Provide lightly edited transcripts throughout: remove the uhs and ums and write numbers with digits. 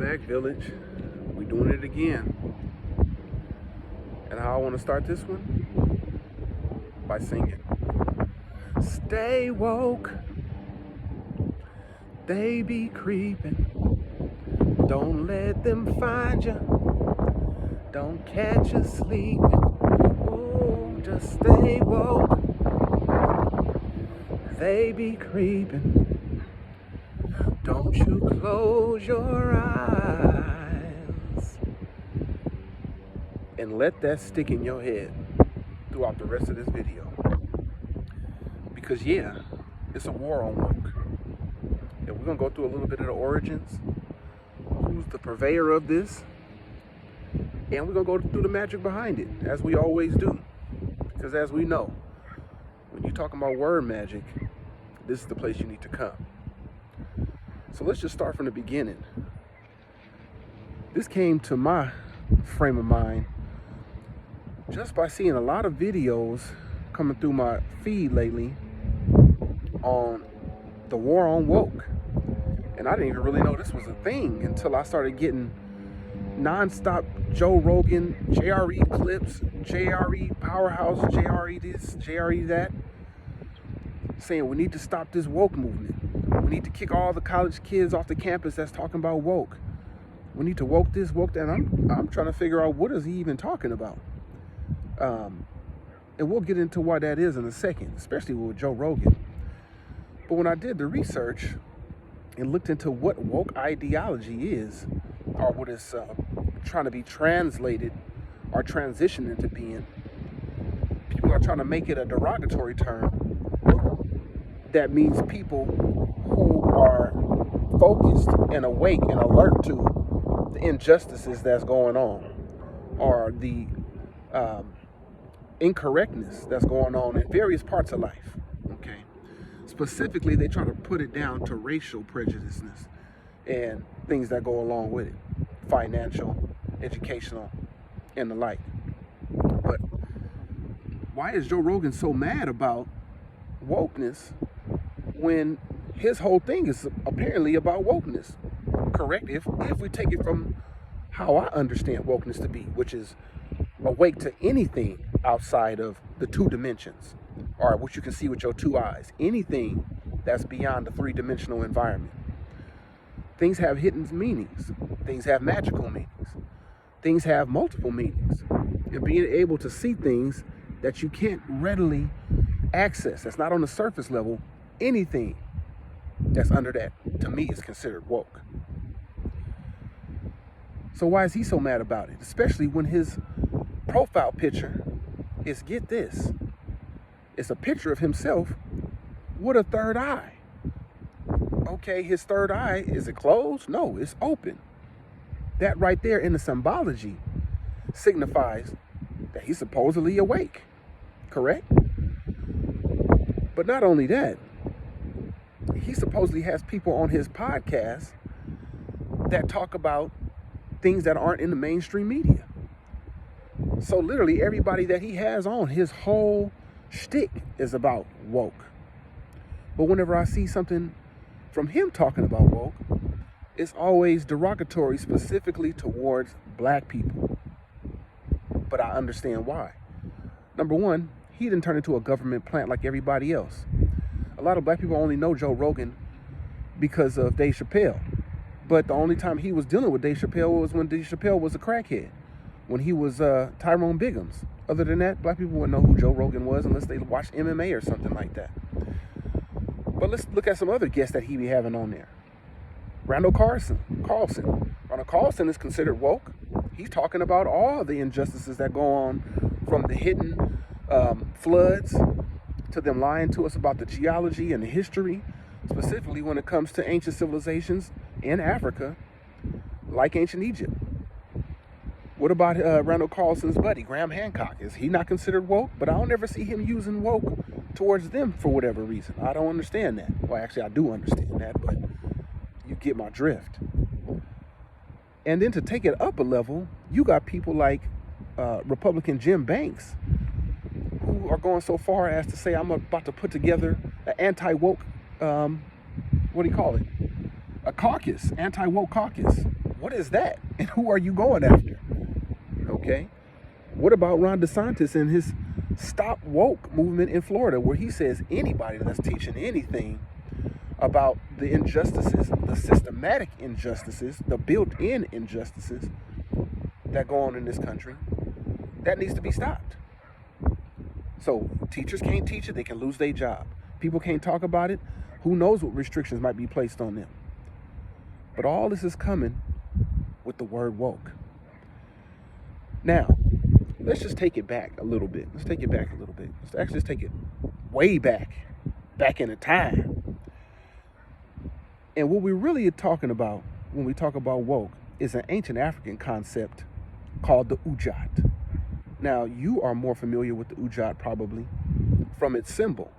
back, Village. We doing it again. And how I want to start this one? By singing. Stay woke. They be creeping. Don't let them find you. Don't catch you sleeping. Ooh, just stay woke. They be creeping. Don't you close your eyes. And let that stick in your head throughout the rest of this video. Because yeah, it's a war on woke. And we're going to go through a little bit of the origins. Who's the purveyor of this? And we're going to go through the magic behind it, as we always do. Because as we know, when you're talking about word magic, this is the place you need to come. So let's just start from the beginning. This came to my frame of mind just by seeing a lot of videos coming through my feed lately on the war on woke. And I didn't even really know this was a thing until I started getting non-stop Joe Rogan, JRE clips, JRE Powerhouse, JRE this, JRE that, saying we need to stop this woke movement. We need to kick all the college kids off the campus that's talking about woke. We need to woke this, woke that. And I'm trying to figure out what is he even talking about. And we'll get into why that is in a second, especially with Joe Rogan. But when I did the research and looked into what woke ideology is, or what is trying to be translated or transitioned into being, people are trying to make it a derogatory term that means people who are focused and awake and alert to the injustices that's going on, or the incorrectness that's going on in various parts of life. Okay, specifically they try to put it down to racial prejudiceness and things that go along with it, financial, educational, and the like. But why is Joe Rogan so mad about wokeness when his whole thing is apparently about wokeness? Correct? If we take it from how I understand wokeness to be, which is awake to anything outside of the two dimensions, or what you can see with your two eyes, anything that's beyond the three-dimensional environment. Things have hidden meanings. Things have magical meanings. Things have multiple meanings. And being able to see things that you can't readily access, that's not on the surface level, anything that's under that, to me, is considered woke. So why is he so mad about it? Especially when his profile picture is, get this, it's a picture of himself with a third eye. Okay, his third eye, is it closed? No, it's open. That right there in the symbology signifies that he's supposedly awake. Correct? But not only that, he supposedly has people on his podcast that talk about things that aren't in the mainstream media. So literally everybody that he has on, his whole shtick is about woke. But whenever I see something from him talking about woke, it's always derogatory, specifically towards black people. But I understand why. Number one, he didn't turn into a government plant like everybody else. A lot of black people only know Joe Rogan because of Dave Chappelle. But the only time he was dealing with Dave Chappelle was when Dave Chappelle was a crackhead, when he was Tyrone Biggums. Other than that, black people wouldn't know who Joe Rogan was unless they watched MMA or something like that. But let's look at some other guests that he be having on there. Randall Carlson. Randall Carlson is considered woke. He's talking about all the injustices that go on, from the hidden floods to them lying to us about the geology and the history, specifically when it comes to ancient civilizations in Africa, like ancient Egypt. What about Randall Carlson's buddy, Graham Hancock? Is he not considered woke? But I don't ever see him using woke towards them for whatever reason. I don't understand that. Well, actually, I do understand that, but you get my drift. And then to take it up a level, you got people like Republican Jim Banks, who are going so far as to say, I'm about to put together an anti-woke, what do you call it? A caucus, anti-woke caucus. What is that? And who are you going after? Okay. What about Ron DeSantis and his Stop Woke movement in Florida, where he says anybody that's teaching anything about the injustices, the systematic injustices, the built-in injustices that go on in this country, that needs to be stopped. So teachers can't teach it, they can lose their job. People can't talk about it. Who knows what restrictions might be placed on them? But all this is coming with the word woke. Now, let's just take it back a little bit. Let's take it back a little bit. Let's actually just take it way back in the time. And what we really are talking about when we talk about woke is an ancient African concept called the Ujat. Now, you are more familiar with the Ujat probably from its symbol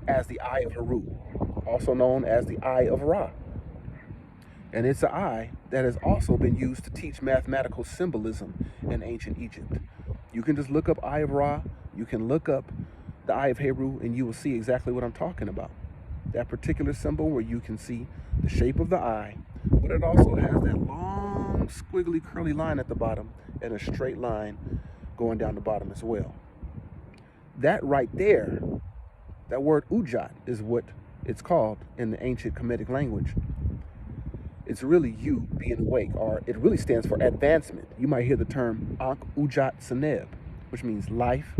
as the Eye of Haru, also known as the Eye of Ra. And it's an eye that has also been used to teach mathematical symbolism in ancient Egypt. You can just look up Eye of Ra, you can look up the Eye of Haru, and you will see exactly what I'm talking about. That particular symbol where you can see the shape of the eye, but it also has that long, squiggly, curly line at the bottom and a straight line going down the bottom as well. That right there, that word Ujat is what it's called in the ancient Kemetic language. It's really you being awake, or it really stands for advancement. You might hear the term Ankh Ujat Seneb, which means life,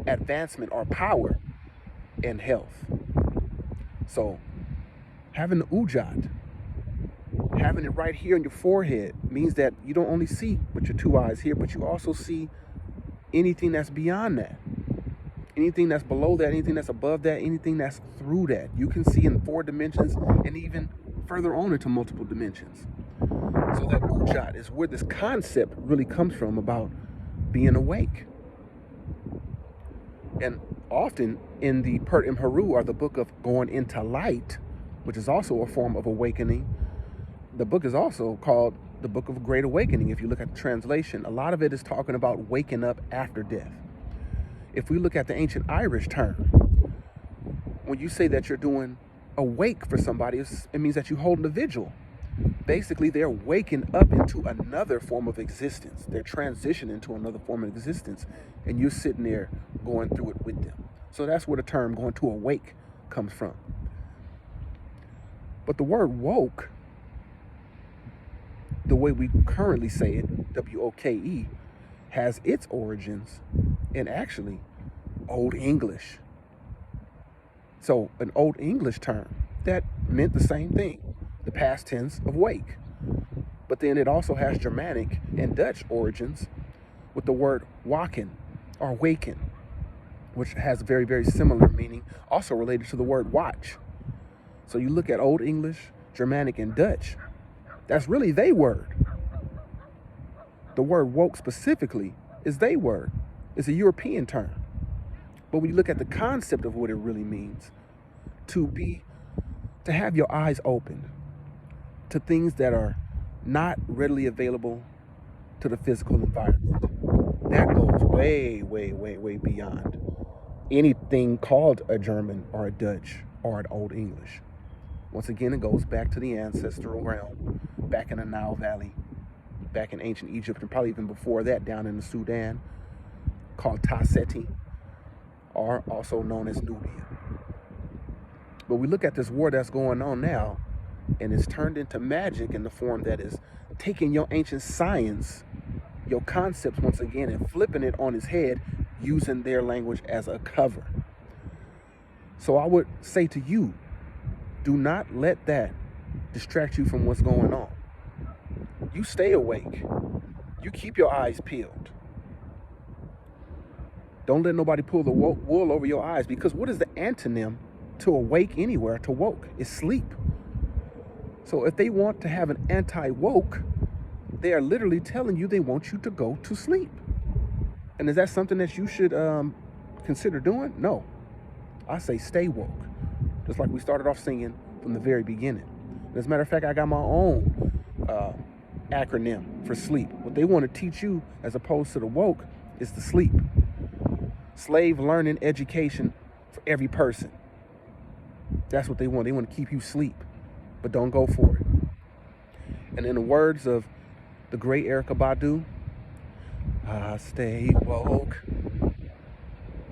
advancement, or power, and health. So having the Ujat, having it right here on your forehead, means that you don't only see with your two eyes here, but you also see anything that's beyond that. Anything that's below that, anything that's above that, anything that's through that. You can see in 4 dimensions and even further on into multiple dimensions. So that Ujat is where this concept really comes from about being awake. And often in the Pert Im Haru, or the book of going into light, which is also a form of awakening, the book is also called the Book of Great Awakening. If you look at the translation, a lot of it is talking about waking up after death. If we look at the ancient Irish term, when you say that you're doing awake for somebody, it means that you hold a vigil. Basically, they're waking up into another form of existence. They're transitioning to another form of existence, and you're sitting there going through it with them. So that's where the term going to awake comes from. But the word woke, the way we currently say it, W-O-K-E, has its origins in actually Old English. So an Old English term that meant the same thing, the past tense of wake. But then it also has Germanic and Dutch origins with the word waken or waken, which has very, very similar meaning, also related to the word watch. So you look at Old English, Germanic, and Dutch, that's really they word. The word woke specifically is they word. It's a European term. But when you look at the concept of what it really means, to have your eyes open to things that are not readily available to the physical environment. That goes way, way, way, way beyond anything called a German or a Dutch or an Old English. Once again, it goes back to the ancestral realm, back in the Nile Valley, back in ancient Egypt, and probably even before that down in the Sudan, called Ta-Seti, or also known as Nubia. But we look at this war that's going on now, and it's turned into magic in the form that is taking your ancient science, your concepts once again, and flipping it on its head using their language as a cover. So I would say to you, do not let that distract you from what's going on. You stay awake. You keep your eyes peeled. Don't let nobody pull the wool over your eyes, because what is the antonym to awake anywhere, to woke? Is sleep. So if they want to have an anti-woke, they are literally telling you they want you to go to sleep. And is that something that you should consider doing? No. I say stay woke. Just like we started off singing from the very beginning. As a matter of fact, I got my own acronym for sleep. What they want to teach you as opposed to the woke is the sleep. Slave learning education for every person. That's what they want. They want to keep you asleep, but don't go for it. And in the words of the great Erykah Badu, I stay woke.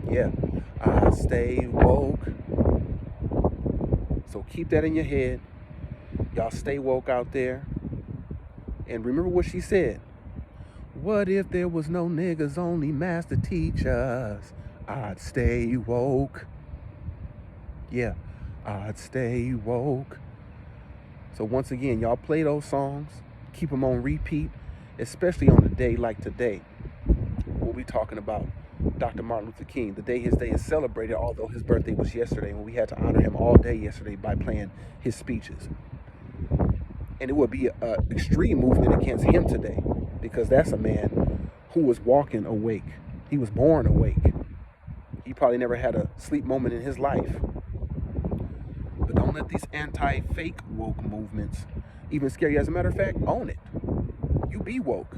Yeah, I stay woke. So keep that in your head. Y'all stay woke out there. And remember what she said. What if there was no niggas, only master teachers? I'd stay woke. Yeah, I'd stay woke. So once again, y'all play those songs. Keep them on repeat, especially on a day like today. We'll be talking about Dr. Martin Luther King, the day his day is celebrated, although his birthday was yesterday, when we had to honor him all day yesterday by playing his speeches. And it would be an extreme movement against him today, because that's a man who was walking awake. He was born awake. He probably never had a sleep moment in his life. But don't let these anti-fake woke movements even scare you. As a matter of fact, own it. You be woke.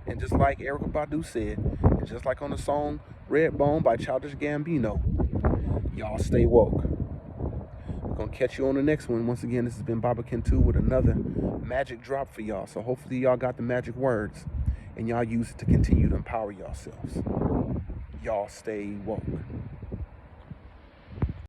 And just like Erykah Badu said, and just like on the song Redbone by Childish Gambino, y'all stay woke. We're going to catch you on the next one. Once again, this has been Babakin 2 with another magic drop for y'all. So hopefully y'all got the magic words and y'all use it to continue to empower yourselves. Y'all stay woke.